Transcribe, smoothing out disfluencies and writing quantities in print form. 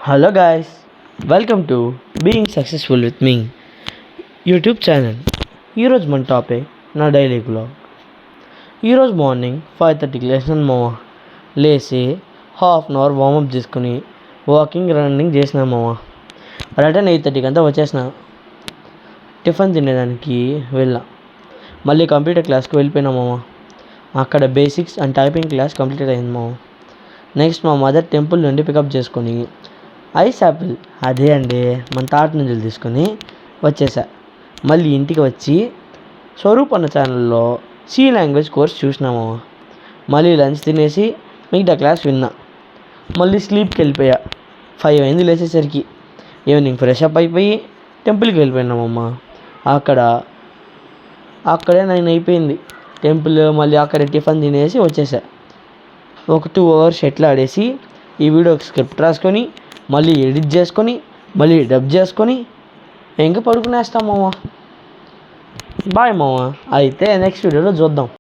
Hello guys, welcome to being successful with me YouTube channel. ఈరోజు మన topic నా daily blog. ఈరోజు morning 5:30కి లేచాను మామ. లేచి హాఫ్ అన్ అవర్ వార్మప్ చేసుకుని రన్నింగ్ చేసినా మామ. రిటర్న్ 8:30కి అంతా వచ్చేసిన. టిఫిన్ తినేదానికి వెళ్ళా. మళ్ళీ కంప్యూటర్ క్లాస్కి వెళ్ళిపోయినా మామ. అక్కడ basics and typing class complete అయింది మామ. నెక్స్ట్ మా మదర్ టెంపుల్ నుండి పికప్ చేసుకొని ఐస్ యాపిల్ అదే అండి మన తాట నుంచి తీసుకొని వచ్చేసా. మళ్ళీ ఇంటికి వచ్చి స్వరూప్ అన్న ఛానల్లో సి లాంగ్వేజ్ కోర్స్ చూసినాము. మళ్ళీ లంచ్ తినేసి మిగతా క్లాస్ విన్నా. మళ్ళీ స్లీప్కి వెళ్ళిపోయా. 5 అయింది లేచేసరికి. ఈవినింగ్ ఫ్రెష్ అప్ అయిపోయి టెంపుల్కి వెళ్ళిపోయినామమ్మ. అక్కడే 9 అయిపోయింది టెంపుల్. మళ్ళీ అక్కడే టిఫిన్ తినేసి వచ్చేసా. ఒక 2 అవర్స్ ఎట్లా ఆడేసి ఈ వీడియోకి స్క్రిప్ట్ రాసుకొని మళ్ళీ ఎడిట్ చేసుకొని మళ్ళీ డబ్ చేసుకొని ఇంక పడుకునేస్తాం మామ. బాయ్ మామ. అయితే నెక్స్ట్ వీడియోలో చూద్దాం.